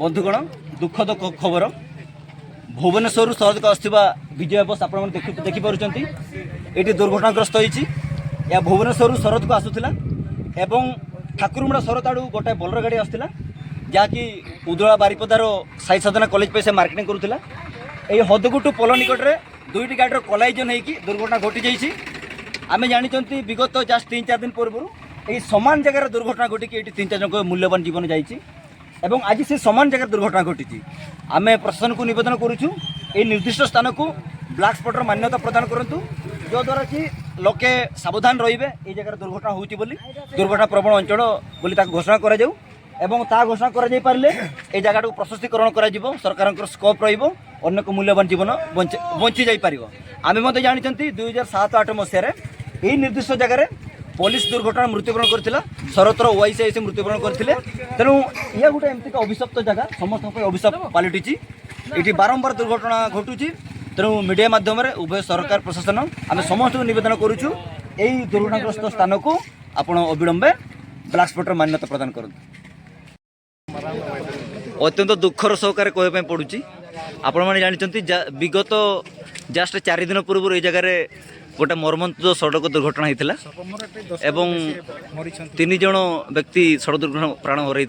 बंधुगण दुखद खबर भुवनेश्वर सरहद को आसुवा विजय बस आप देखिपुंट ये दुर्घटनाग्रस्त होती या भुवनेश्वर सरहद को आसूला एवं ठाकुरमुड़ा सरहद आड़ू गोटे बोलर गाड़ी आसूला जहाँकि उदला बारिपदार साई साधना कॉलेज पे से मार्केटिंग करूला। ये हदगुटू पोल निकट में दुईटी गाड़ीर कोलाइजन होगी दुर्घटना घटी जाइए। आम जानी विगत जस्ट 3-4 दिन पूर्व यही सामान जगह दुर्घटना घटिकी ये 3-4 जन मूल्यवान जीवन जाइए एवं आज से सामान जगह दुर्घटना घटी। आम प्रशासन को निवेदन करुचु ये निर्दिष्ट स्थान को ब्लैक स्पॉटर मान्यता प्रदान करूँ जो द्वारा कि लोके सावधान रे ये जगह दुर्घटना होती दुर्घटना प्रवण अंचल बोली घोषणा करा जाऊ एवं ता घोषणा करा जाई पारले ए जगह को प्रशस्तीकरण करा जिवो सरकार स्कोप रहिबो अनेक मूल्यवान जीवन बंची जाई पारिबो। आमे मते जानिचंती 2007-8 मसिया यही निर्दिष्ट जगह पुलिस दुर्घटना मृत्युवरण करथिला सरतर ओआईसी मृत्युवरण करथिले। तेणु या गोटे एमती अभिशप्त जगह समस्त अभिशाप पलटिची ये बारंबार दुर्घटना घटुची। तेणु मीडिया माध्यम उभय सरकार प्रशासन आम समस्त निवेदन करुचु यही दुर्घटनाग्रस्त स्थान को आपण अविलंबे ब्लैक स्पॉटर मान्यता प्रदान करूँ। अत्यंत दुखर सहकार कहवाई पड़ुची आपण मैंने जानते विगत जस्ट 4 दिन पूर्व ये जगह गोटे मर्मंत सड़क दुर्घटना होता एवं 3 जन व्यक्ति सड़क दुर्घटना प्राण हरई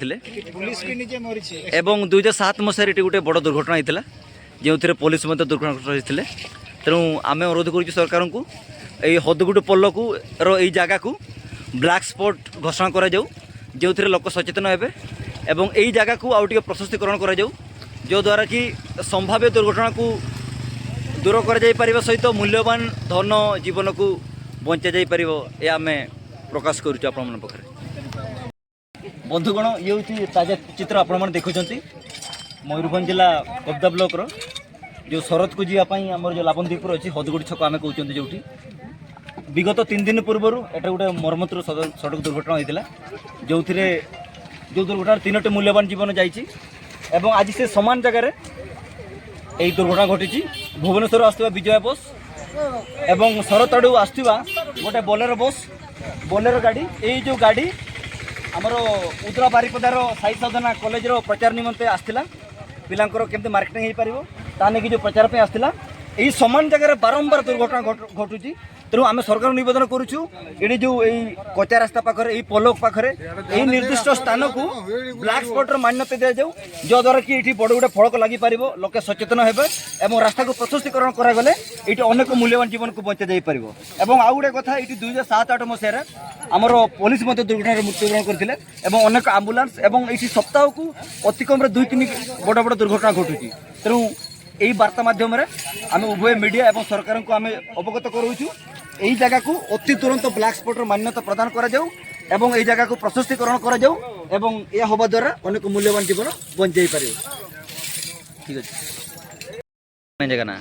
एवं 2007 मसीह गोटे बड़ दुर्घटना होता जो पुलिस दुर्घटना होते। तेणु आम अनुरोध कर सरकार को यही हदगुटू पोल को यही जगह को ब्लैक स्पॉट घोषणा करा जाऊ जो लोक सचेतन हे एवं यही जगह को आउ टे प्रशस्तीकरण करा जाऊ जो द्वारा कि संभाव्य दुर्घटना को दूर कर सहित मूल्यवान धन जीवन को बंचा जा पार यह आम प्रकाश करुँ आपण पाखे। बंधुगण ये हूँ ताजा चित्र आपण देखुं मयूरभंज जिला कब्दा ब्लॉक जो शरद को जीवाई आम जो लाबनदीपुर अच्छी हदगुड़ी छक आम कहते जो विगत 3 दिन पूर्व एटा गोटे मर्मंतर सड़क दुर्घटना होता जो जो दुर्घटना 3टी मूल्यवान जीवन जाइए एवं आज से समान जगह यही दुर्घटना घटी। भुवनेश्वर आसुवा विजय बस एवं शरद आड़ू आसुवा गोटे बोलेरो गाड़ी यही जो गाड़ी आमर उदला बारिपदार साई साधना कॉलेज प्रचार निमंते आसला पिलांकर केमती मार्केटिंग हो पार ताने कि जो प्रचार पे आसला यही समान जगह बारंबार दुर्घटना घटुची। तेणु आम सरकार निवेदन करुचु ये जो यही कच्चा रास्ता पाखे यही पोल पाखे यही निर्दिष्ट स्थान को ब्लैक स्पॉटर मान्यता दि जाऊ जो द्वारा कि ये बड़ गोटे फड़क लगी पार लोके सचेतन हे और रास्ता को प्रशस्तीकरण करागले ये अनेक मूल्यवान जीवन को बचा जा पार। और आउ गोटे कथा ये 2007-8 मसीह आमर पुलिस दुर्घटना मृत्युवरण करते अनेक आम्बुलांस और ये सप्ताह को अति कम 2-3 बड़ बड़ दुर्घटना घटुची। तेणु यही वार्ता माध्यम आम उभय मीडिया और सरकार को आम अवगत करूँ यही जगह को अति तुरंत ब्लैक स्पॉटर मान्यता प्रदान करा जाऊ एवं यही जगह को प्रशस्तीकरण करा जाऊ एवं यह होवा द्वारा अनेक मूल्यवान जीवन बंचाई पार। ठीक है जगह ना